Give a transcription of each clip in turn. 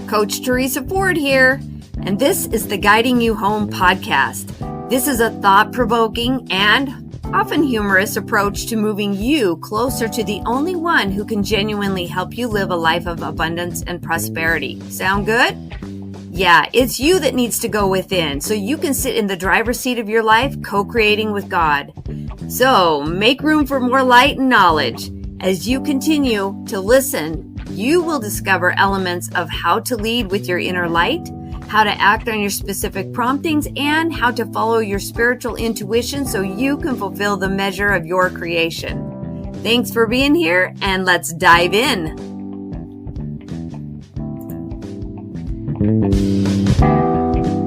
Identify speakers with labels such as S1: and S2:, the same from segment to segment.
S1: Coach Teresa Ford here, and this is the Guiding You Home podcast. This is a thought-provoking and often humorous approach to moving you closer to the only one who can genuinely help you live a life of abundance and prosperity. Sound good? Yeah, it's you that needs to go within so you can sit in the driver's seat of your life, co-creating with God. So make room for more light and knowledge. As you continue to listen, you will discover elements of how to lead with your inner light, how to act on your specific promptings, and how to follow your spiritual intuition so you can fulfill the measure of your creation. Thanks for being here, and let's dive in.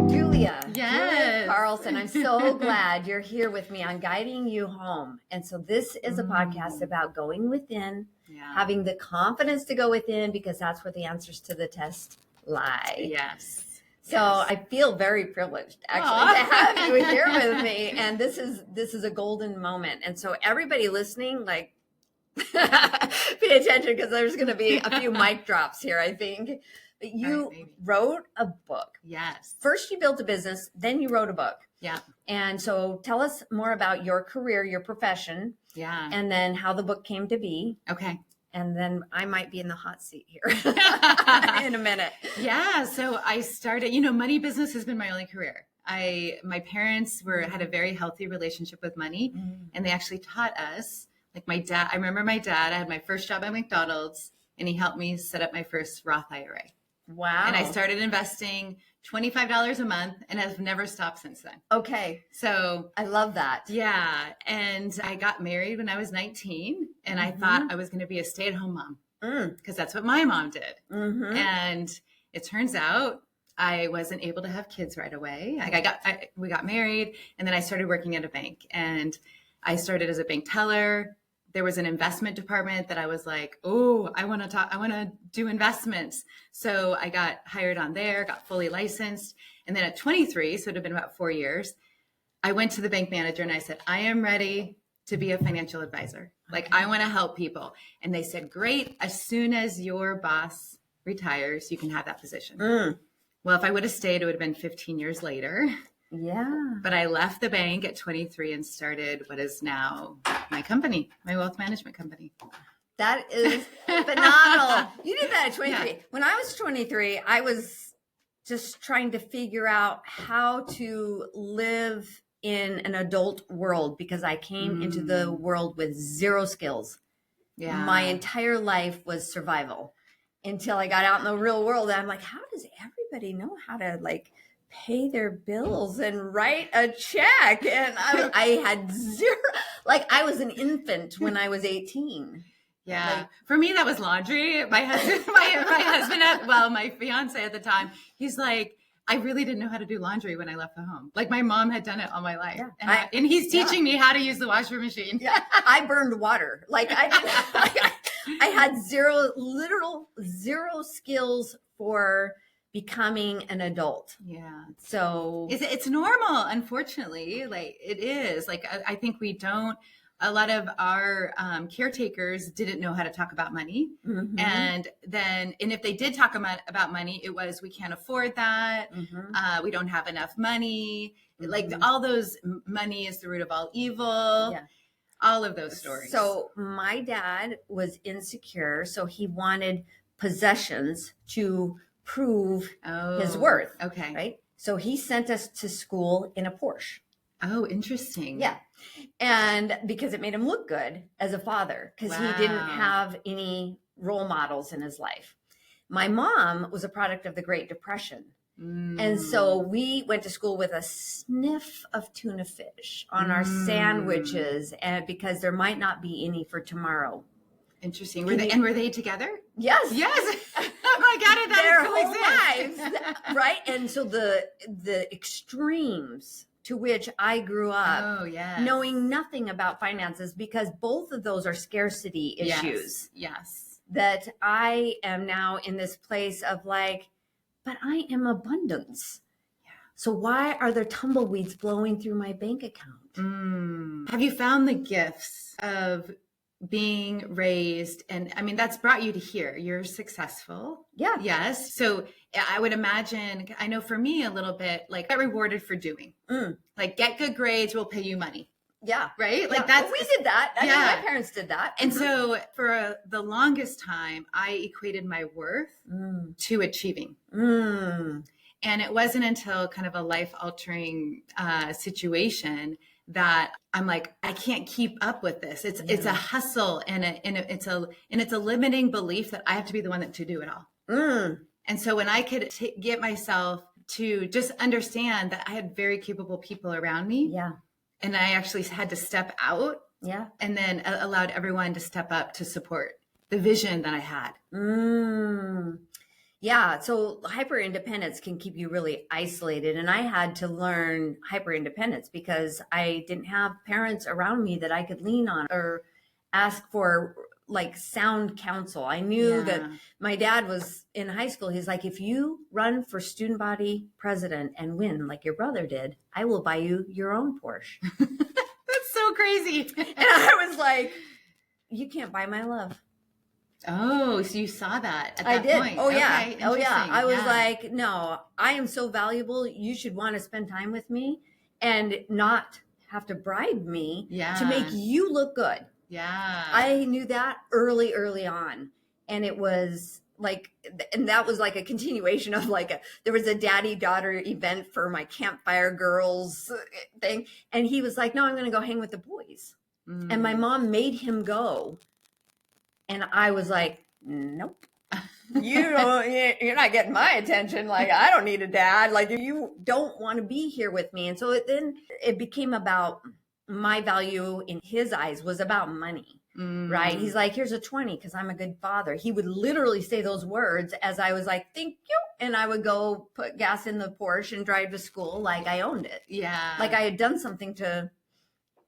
S1: Julia Carlson, I'm so glad you're here with me on Guiding You Home. And so this is a podcast about going within, having the confidence to go within, because that's where the answers to the test lie.
S2: Yes.
S1: So I feel very privileged actually to have you here with me. And this is a golden moment. And so everybody listening, like, pay attention, because there's going to be a few mic drops here, I think. But you wrote a book.
S2: Yes.
S1: First you built a business, then you wrote a book.
S2: Yeah.
S1: And so tell us more about your career, your profession.
S2: Yeah.
S1: And then how the book came to be.
S2: Okay.
S1: And then I might be in the hot seat here in a minute.
S2: Yeah. So I started, money business has been my only career. My parents had a very healthy relationship with money, and they actually taught us, like my dad, I remember my dad, I had my first job at McDonald's, and he helped me set up my first Roth IRA.
S1: Wow.
S2: And I started investing $25 a month and have never stopped since then.
S1: Okay.
S2: So
S1: I love that.
S2: Yeah. And I got married when I was 19, and I thought I was going to be a stay-at-home mom because that's what my mom did. And it turns out I wasn't able to have kids right away. We got married, and then I started working at a bank, and I started as a bank teller. There was an investment department that I was like, oh, I want to do investments. So I got hired on there, got fully licensed. And then at 23, so it had been about 4 years, I went to the bank manager and I said, I am ready to be a financial advisor. Like, I want to help people. And they said, great. As soon as your boss retires, you can have that position. Well, if I would have stayed, it would have been 15 years later.
S1: Yeah.
S2: But I left the bank at 23 and started what is now my company, my wealth management company.
S1: That is phenomenal. You did that at 23.
S2: Yeah.
S1: When I was 23, I was just trying to figure out how to live in an adult world, because I came into the world with zero skills.
S2: Yeah.
S1: My entire life was survival until I got out in the real world. And I'm like, how does everybody know how to pay their bills and write a check? And I had zero, I was an infant when I was 18.
S2: Yeah. For me, that was laundry. My husband, my fiance at the time, he's like, I really didn't know how to do laundry when I left the home. Like, my mom had done it all my life. Yeah. And he's teaching me how to use the washer machine.
S1: Yeah. I burned water. I had zero skills for becoming an adult.
S2: Yeah.
S1: So
S2: it's normal, unfortunately. It is. I think a lot of our caretakers didn't know how to talk about money. And if they did talk about money, it was, we can't afford that. We don't have enough money. All those, money is the root of all evil. Yeah. All of those stories.
S1: So my dad was insecure. So he wanted possessions to prove his worth.
S2: Okay.
S1: Right. So he sent us to school in a Porsche.
S2: Oh, interesting.
S1: Yeah. And because it made him look good as a father, because he didn't have any role models in his life. My mom was a product of the Great Depression. And so we went to school with a sniff of tuna fish on our sandwiches, and because there might not be any for tomorrow.
S2: Interesting. Were they together?
S1: Yes.
S2: Yes. Oh my God,
S1: their whole lives, right? And so the extremes to which I grew up, knowing nothing about finances, because both of those are scarcity issues.
S2: Yes.
S1: That I am now in this place of but I am abundance. Yeah. So why are there tumbleweeds blowing through my bank account?
S2: Have you found the gifts of being raised, and I mean, that's brought you to here. You're successful.
S1: Yeah.
S2: Yes. So I would imagine, I know for me a little bit, like get rewarded for doing, like get good grades, we'll pay you money.
S1: Yeah.
S2: Right. Like
S1: that's, we did that. I mean, my parents did that.
S2: And so for the longest time, I equated my worth to achieving. And it wasn't until kind of a life altering situation that I'm like, I can't keep up with this. It's a hustle, and it's a limiting belief that I have to be the one to do it all. And so when I could get myself to just understand that I had very capable people around me, and I actually had to step out, and then allowed everyone to step up to support the vision that I had.
S1: Yeah. So hyper independence can keep you really isolated. And I had to learn hyper independence because I didn't have parents around me that I could lean on or ask for like sound counsel. I knew that my dad was in high school. He's like, if you run for student body president and win like your brother did, I will buy you your own Porsche.
S2: That's so crazy.
S1: And I was like, you can't buy my love.
S2: Oh, so you saw that at that
S1: I did.
S2: point.
S1: Oh, yeah.
S2: Okay,
S1: oh, yeah. I was like, no, I am so valuable. You should want to spend time with me and not have to bribe me to make you look good.
S2: Yeah.
S1: I knew that early on. And it was like, and that was like a continuation of like, there was a daddy-daughter event for my campfire girls thing. And he was like, no, I'm going to go hang with the boys. And my mom made him go. And I was like, nope, you're not getting my attention. Like, I don't need a dad. Like, you don't want to be here with me. And so then it became about my value in his eyes was about money, right? He's like, here's a 20 because I'm a good father. He would literally say those words as I was like, thank you. And I would go put gas in the Porsche and drive to school like I owned it.
S2: Yeah.
S1: Like I had done something to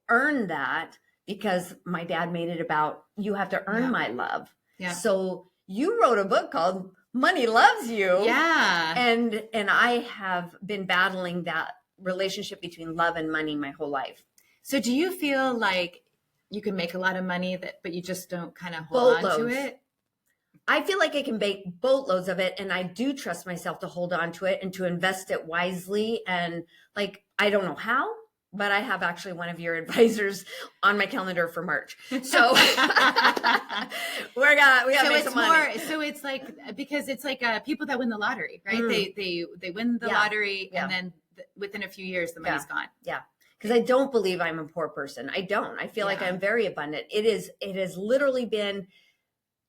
S1: earn that. Because my dad made it about, you have to earn my love. Yeah. So you wrote a book called Money Loves You.
S2: Yeah.
S1: And I have been battling that relationship between love and money my whole life.
S2: So do you feel like you can make a lot of money but you just don't kind of hold on to it?
S1: I feel like I can make boatloads of it. And I do trust myself to hold on to it and to invest it wisely. And like, I don't know how. But I have actually one of your advisors on my calendar for March. So we got to make some money.
S2: So it's like, because it's like people that win the lottery, right? They win the lottery and then within a few years, the money's gone.
S1: Yeah. Because I don't believe I'm a poor person. I don't. I feel like I'm very abundant. It has literally been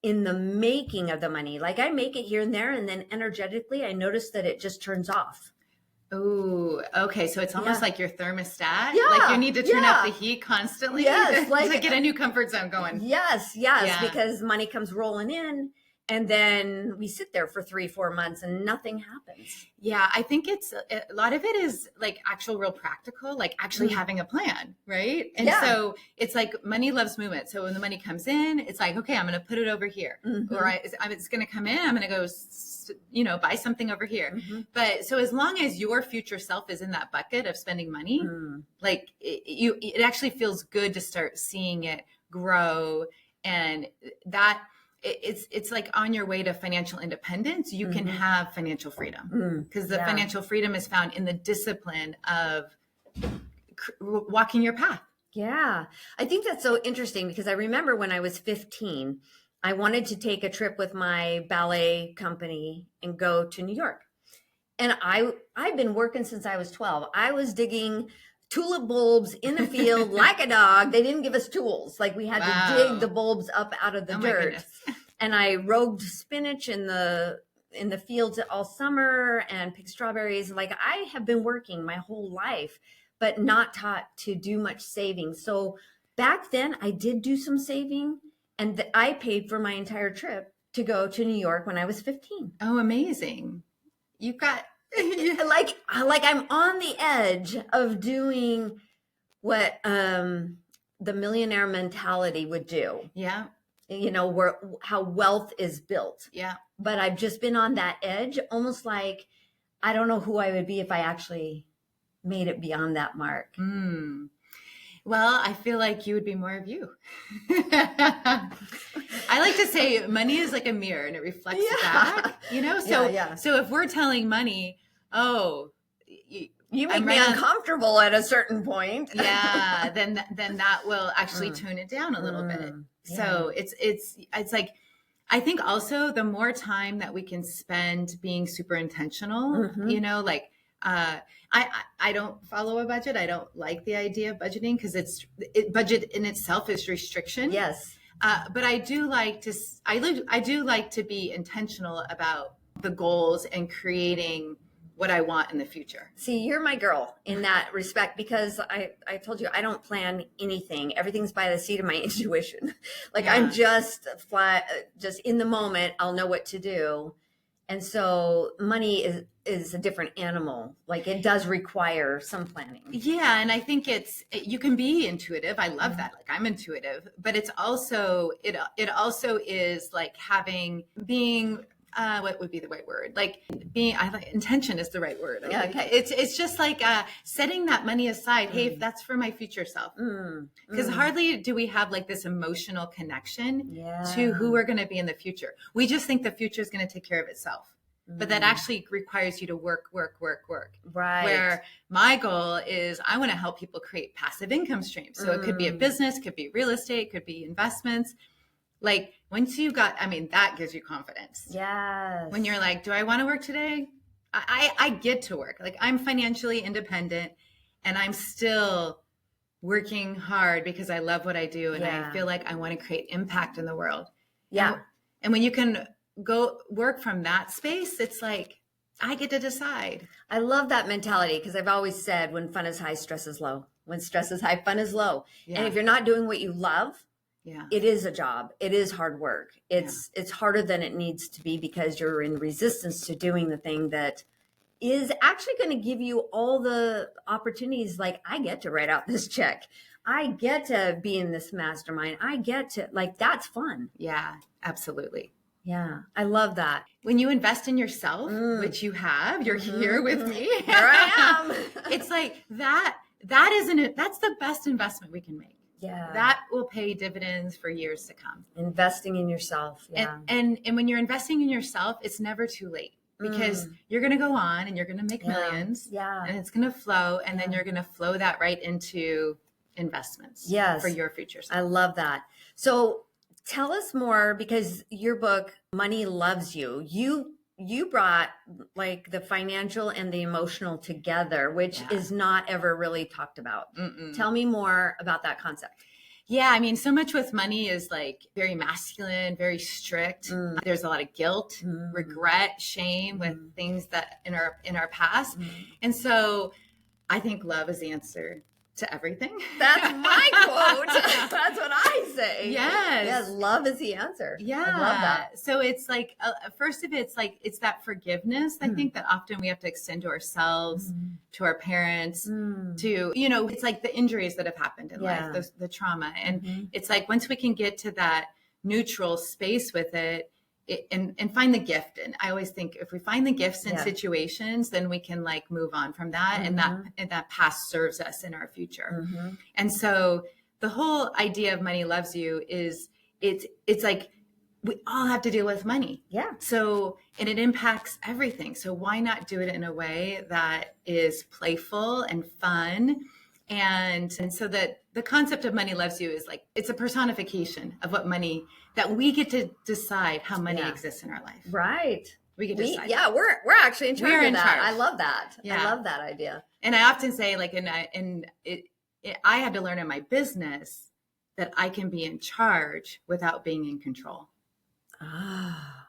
S1: in the making of the money. Like I make it here and there. And then energetically, I notice that it just turns off.
S2: Oh, okay. So it's almost like your thermostat.
S1: Yeah.
S2: Like you need to turn up the heat constantly to get a new comfort zone going.
S1: Yes. Because money comes rolling in and then we sit there for 3-4 months and nothing happens.
S2: Yeah. I think a lot of it is like actual real practical, like actually having a plan. Right. And so it's like money loves movement. So when the money comes in, it's like, okay, I'm going to put it over here or it's going to come in. I'm going to go, buy something over here. But so as long as your future self is in that bucket of spending money, like it actually feels good to start seeing it grow. And that it's like on your way to financial independence, you can have financial freedom because the financial freedom is found in the discipline of walking your path.
S1: Yeah. I think that's so interesting because I remember when I was 15, I wanted to take a trip with my ballet company and go to New York. And I've been working since I was 12. I was digging tulip bulbs in a field like a dog. They didn't give us tools. Like we had to dig the bulbs up out of the dirt. And I rogued spinach in the fields all summer and picked strawberries. Like I have been working my whole life, but not taught to do much saving. So back then I did do some saving. And I paid for my entire trip to go to New York when I was 15.
S2: Oh, amazing. You've got
S1: like I'm on the edge of doing what the millionaire mentality would do.
S2: Yeah.
S1: How wealth is built.
S2: Yeah.
S1: But I've just been on that edge, almost like I don't know who I would be if I actually made it beyond that mark.
S2: Well, I feel like you would be more of you. I like to say money is like a mirror and it reflects back, So if we're telling money, oh,
S1: you make me uncomfortable at a certain point.
S2: then that will actually tone it down a little bit. So it's like, I think also the more time that we can spend being super intentional, like I don't follow a budget. I don't like the idea of budgeting because budget in itself is restriction.
S1: Yes.
S2: But I do like to be intentional about the goals and creating what I want in the future.
S1: See, you're my girl in that respect because I told you I don't plan anything. Everything's by the seat of my intuition. Like I'm just in the moment. I'll know what to do. And so money is a different animal. Like it does require some planning.
S2: Yeah. And I think you can be intuitive. I love that. Like I'm intuitive, but it's also, it also is like being what would be the right word? Like intention is the right word.
S1: Yeah, okay.
S2: It's just like setting that money aside. Hey, if that's for my future self, because hardly do we have like this emotional connection to who we're going to be in the future. We just think the future is going to take care of itself, but that actually requires you to work.
S1: Right.
S2: Where my goal is, I want to help people create passive income streams. So it could be a business, could be real estate, could be investments. Like once that gives you confidence.
S1: Yes.
S2: When you're like, do I want to work today? I get to work. Like I'm financially independent and I'm still working hard because I love what I do. And I feel like I want to create impact in the world.
S1: Yeah.
S2: And when you can go work from that space, it's like, I get to decide.
S1: I love that mentality because I've always said when fun is high, stress is low. When stress is high, fun is low. Yeah. And if you're not doing what you love, it is a job. It is hard work. It's harder than it needs to be because you're in resistance to doing the thing that is actually going to give you all the opportunities. Like I get to write out this check. I get to be in this mastermind. I get to that's fun.
S2: Yeah, absolutely.
S1: Yeah. I love that.
S2: When you invest in yourself, which you have, you're here with me.
S1: Here I am.
S2: It's like that's the best investment we can make.
S1: Yeah.
S2: That will pay dividends for years to come.
S1: Investing in yourself. Yeah.
S2: And when you're investing in yourself, it's never too late because you're going to go on and you're going to make millions.
S1: Yeah.
S2: And it's going to flow. And then you're going to flow that right into investments for your future self.
S1: I love that. So tell us more because your book, Money Loves You, you brought like the financial and the emotional together, which is not ever really talked about. Tell me more about that concept.
S2: Yeah. I mean, so much with money is like very masculine, very strict. There's a lot of guilt, regret, shame with things that in our past. And so I think love is the answer to everything.
S1: That's my quote. That's what I say.
S2: Yes.
S1: Yes. Love is the answer.
S2: Yeah.
S1: I love that.
S2: So it's like, first of it's that forgiveness. I think that often we have to extend to ourselves, to our parents, to, it's like the injuries that have happened in life, the trauma. And it's like, once we can get to that neutral space with it, and find the gift. And I always think if we find the gifts in situations, then we can like move on from that. And that past serves us in our future. And so the whole idea of Money Loves You is it's like, we all have to deal with money.
S1: Yeah.
S2: So, and it impacts everything. So why not do it in a way that is playful and fun? And so that the concept of Money Loves You is like, it's a personification of what money, that we get to decide how money exists in our life.
S1: Right.
S2: We get to decide.
S1: Yeah, we're actually in charge of that. I love that.
S2: Yeah.
S1: I love that idea.
S2: And I often say like, I had to learn in my business that I can be in charge without being in control.
S1: Ah,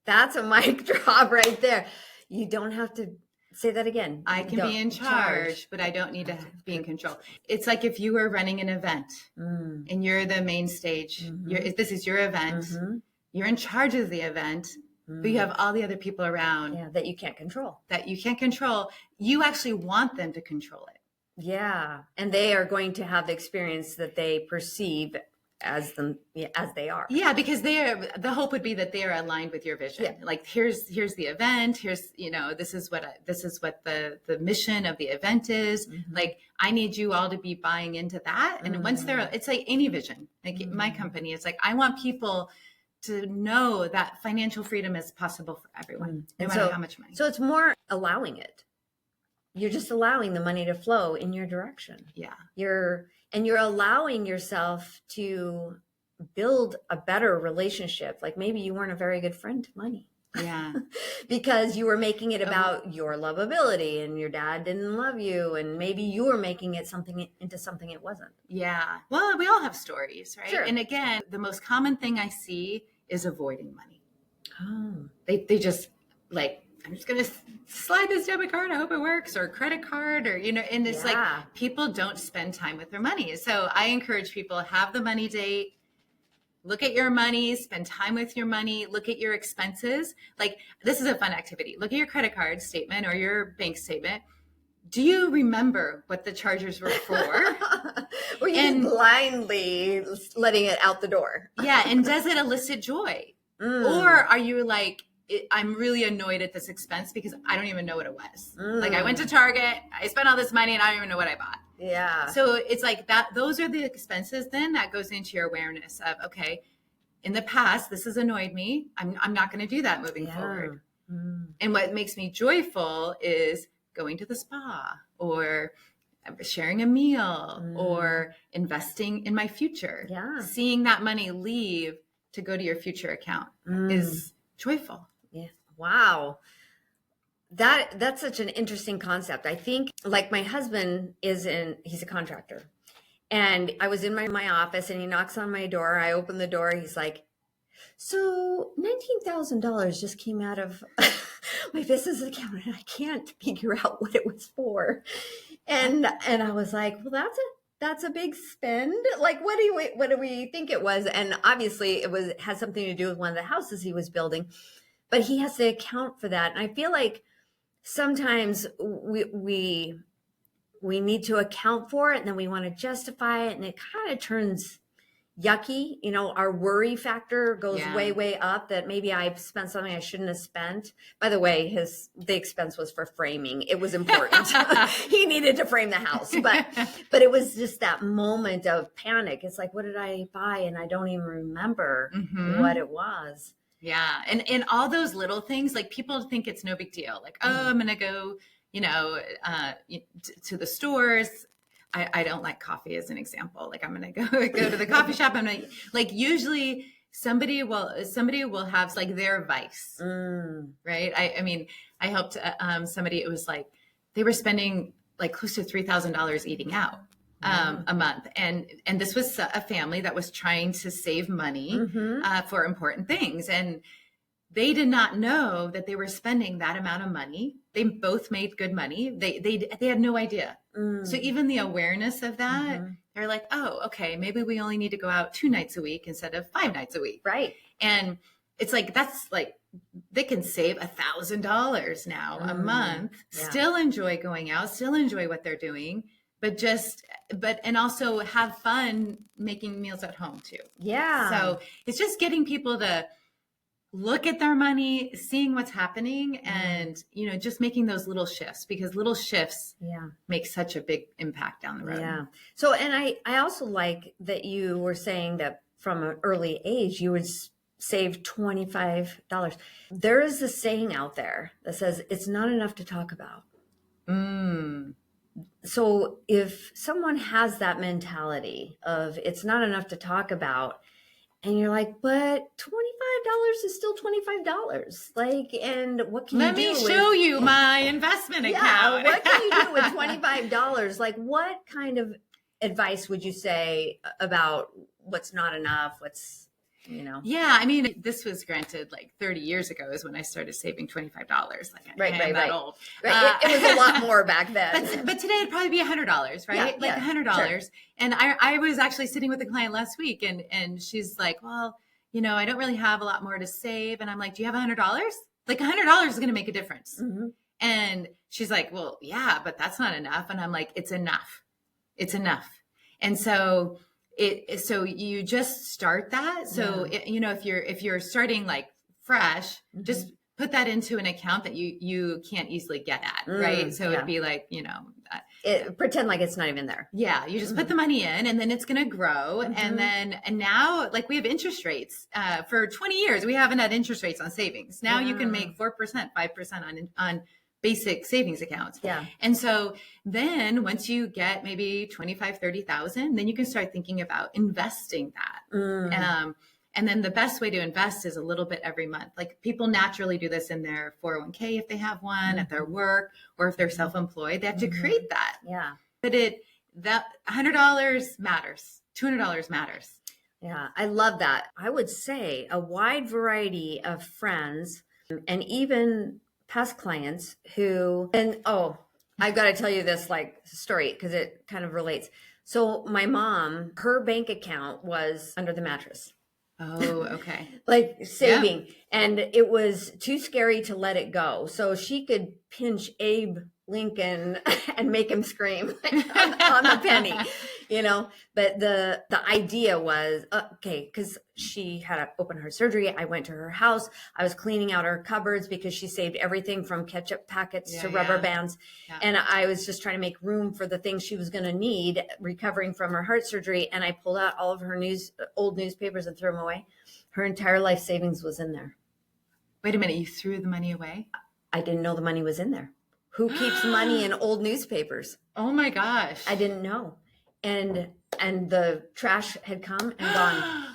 S1: that's a mic drop right there. You don't have to say that again.
S2: I can be in charge, but I don't need to be in control. It's like if you were running an event and you're the main stage, this is your event, you're in charge of the event, but you have all the other people around
S1: that you can't control.
S2: You actually want them to control it.
S1: Yeah. And they are going to have the experience that they perceive as they are.
S2: Yeah, because the hope would be that they are aligned with your vision.
S1: Yeah.
S2: Like here's the event. Here's, this is what the mission of the event is.
S1: Mm-hmm.
S2: Like I need you all to be buying into that. And once it's like any vision, like my company, it's like I want people to know that financial freedom is possible for everyone, no matter how much money.
S1: So it's more allowing it. You're just allowing the money to flow in your direction.
S2: Yeah.
S1: You're allowing yourself to build a better relationship. Like maybe you weren't a very good friend to money.
S2: Yeah.
S1: Because you were making it about your lovability and your dad didn't love you. And maybe you were making it into something it wasn't.
S2: Yeah. Well, we all have stories, right?
S1: Sure.
S2: And again, the most common thing I see is avoiding money.
S1: Oh.
S2: They just like, I'm just going to slide this debit card. I hope it works, or credit card, or, and it's like people don't spend time with their money. So I encourage people, have the money date, look at your money, spend time with your money, look at your expenses. Like this is a fun activity. Look at your credit card statement or your bank statement. Do you remember what the charges were for?
S1: Or you just blindly letting it out the door.
S2: Yeah. And does it elicit joy? Or are you like, I'm really annoyed at this expense because I don't even know what it was. Like I went to Target, I spent all this money and I don't even know what I bought.
S1: Yeah.
S2: So it's like that, those are the expenses. Then that goes into your awareness of, okay, in the past, this has annoyed me. I'm not going to do that moving forward. And what makes me joyful is going to the spa or sharing a meal or investing in my future.
S1: Yeah.
S2: Seeing that money leave to go to your future account is joyful.
S1: Yeah. Wow. That's such an interesting concept. I think like my husband he's a contractor, and I was in my office and he knocks on my door. I open the door. He's like, so $19,000 just came out of my business account and I can't figure out what it was for. And I was like, well, that's a big spend. Like, what do we think it was? And obviously it had something to do with one of the houses he was building, but he has to account for that. And I feel like sometimes we need to account for it and then we want to justify it. And it kind of turns yucky. Our worry factor goes way up, that maybe I've spent something I shouldn't have spent. By the way, the expense was for framing. It was important. He needed to frame the house, but it was just that moment of panic. It's like, what did I buy? And I don't even remember what it was.
S2: Yeah. And all those little things, like people think it's no big deal. Like, I'm going to go, to the stores. I don't like coffee as an example. Like I'm going to go to the coffee shop. I'm going to like, usually somebody will have like their vice. Right. I mean, I helped somebody, it was like, they were spending like close to $3,000 eating out a month. And this was a family that was trying to save money for important things. And they did not know that they were spending that amount of money. They both made good money. They had no idea. So even the awareness of that, they're like, oh, okay, maybe we only need to go out 2 nights a week instead of 5 nights a week.
S1: Right.
S2: And it's like, that's like, they can save $1,000 now a month, still enjoy going out, still enjoy what they're doing, and also have fun making meals at home too.
S1: Yeah.
S2: So it's just getting people to look at their money, seeing what's happening, and just making those little shifts, because little shifts make such a big impact down the road.
S1: Yeah. So, and I also like that you were saying that from an early age you would save $25. There is a saying out there that says it's not enough to talk about. So if someone has that mentality of it's not enough to talk about, and you're like, but $25 is still $25. Like, and what can
S2: Let
S1: you do?
S2: Let me show you my investment account.
S1: Yeah, what can you do with $25? Like, what kind of advice would you say about what's not enough?
S2: Yeah, I mean, this was granted like 30 years ago is when I started saving $25. Like, I'm that old.
S1: Right. It was a lot more back then.
S2: But today it'd probably be $100, right? Like $100. Sure. And I was actually sitting with a client last week and she's like, well, I don't really have a lot more to save. And I'm like, do you have $100? Like $100 is going to make a difference. And she's like, well, yeah, but that's not enough. And I'm like, it's enough. It's enough. And so so you just start that. So, if you're starting like fresh, just put that into an account that you can't easily get at, right? So it'd be like,
S1: pretend like it's not even there.
S2: Yeah, you just put the money in, and then it's going to grow. And now, like, we have interest rates. For 20 years, we haven't had interest rates on savings. Now you can make 4%, 5% on basic savings accounts.
S1: Yeah.
S2: And so then once you get maybe 25, 30,000, then you can start thinking about investing that. And then the best way to invest is a little bit every month. Like, people naturally do this in their 401k if they have one, at their work, or if they're self-employed, they have to create that.
S1: Yeah.
S2: But that $100 matters. $200 matters.
S1: Yeah, I love that. I would say a wide variety of friends and even past clients who, I've got to tell you this story because it kind of relates. So my mom, her bank account was under the mattress.
S2: Oh, okay.
S1: Like saving. Yeah. And it was too scary to let it go. So she could pinch Abe Lincoln and make him scream on the penny, but the idea was, because she had to open her surgery. I went to her house. I was cleaning out her cupboards because she saved everything from ketchup packets to rubber bands. Yeah. And I was just trying to make room for the things she was going to need recovering from her heart surgery. And I pulled out all of her old newspapers and threw them away. Her entire life savings was in there.
S2: Wait a minute. You threw the money away?
S1: I didn't know the money was in there. Who keeps money in old newspapers?
S2: Oh my gosh.
S1: I didn't know. And the trash had come and gone.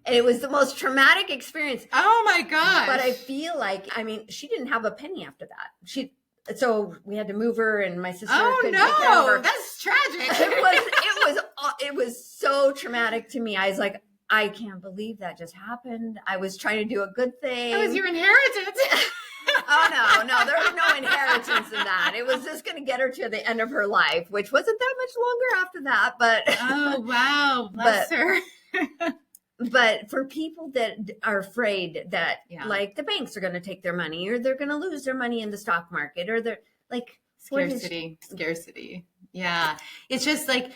S1: And it was the most traumatic experience.
S2: Oh my gosh.
S1: But I feel like, she didn't have a penny after that. So we had to move her, and my sister couldn't take care of her.
S2: That's tragic.
S1: It was so traumatic to me. I was like, I can't believe that just happened. I was trying to do a good thing.
S2: That was your inheritance.
S1: Oh, no, there was no inheritance in that. It was just going to get her to the end of her life, which wasn't that much longer after that. But
S2: oh, wow. Bless her.
S1: But for people that are afraid that like the banks are going to take their money, or they're going to lose their money in the stock market, or they're like
S2: scarcity. Yeah. It's just like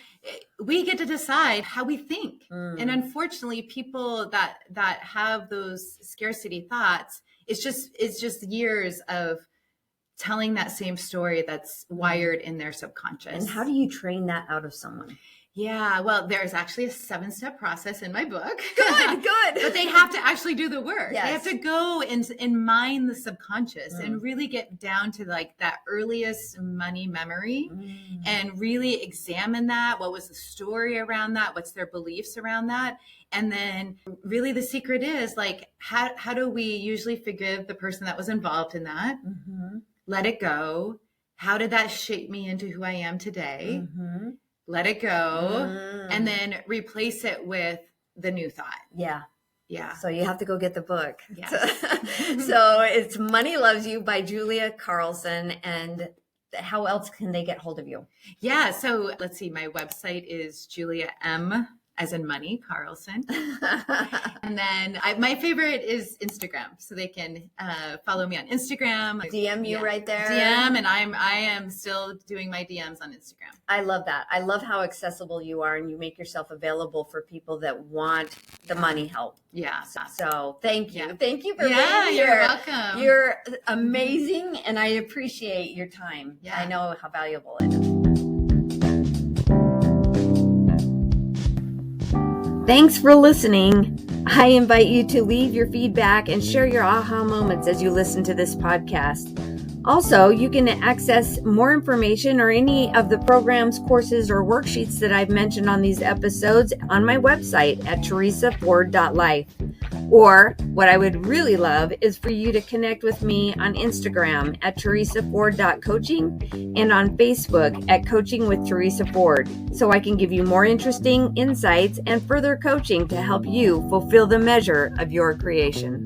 S2: we get to decide how we think. And unfortunately, people that have those scarcity thoughts, it's just years of telling that same story that's wired in their subconscious.
S1: And how do you train that out of someone?
S2: Yeah, well, there's actually a 7-step process in my book.
S1: Good.
S2: But they have to actually do the work.
S1: Yes.
S2: They have to go and mine the subconscious and really get down to like that earliest money memory and really examine that. What was the story around that? What's their beliefs around that? And then really the secret is like, how do we usually forgive the person that was involved in that? Let it go. How did that shape me into who I am today? Let it go, and then replace it with the new thought.
S1: Yeah.
S2: Yeah.
S1: So you have to go get the book.
S2: Yes.
S1: So it's Money Loves You by Julia Carlson. And how else can they get hold of you?
S2: Yeah. So let's see. My website is Julia M. as in money, Carlson. And then my favorite is Instagram. So they can follow me on Instagram.
S1: DM you right there.
S2: DM, and I am still doing my DMs on Instagram.
S1: I love that. I love how accessible you are, and you make yourself available for people that want the money help.
S2: Yeah.
S1: So thank you.
S2: Yeah.
S1: Thank you for being here.
S2: You're welcome.
S1: You're amazing, and I appreciate your time.
S2: Yeah.
S1: I know how valuable it is. Thanks for listening. I invite you to leave your feedback and share your aha moments as you listen to this podcast. Also, you can access more information or any of the programs, courses, or worksheets that I've mentioned on these episodes on my website at teresaford.life. Or what I would really love is for you to connect with me on Instagram at teresaford.coaching and on Facebook at Coaching with Teresa Ford, so I can give you more interesting insights and further coaching to help you fulfill the measure of your creation.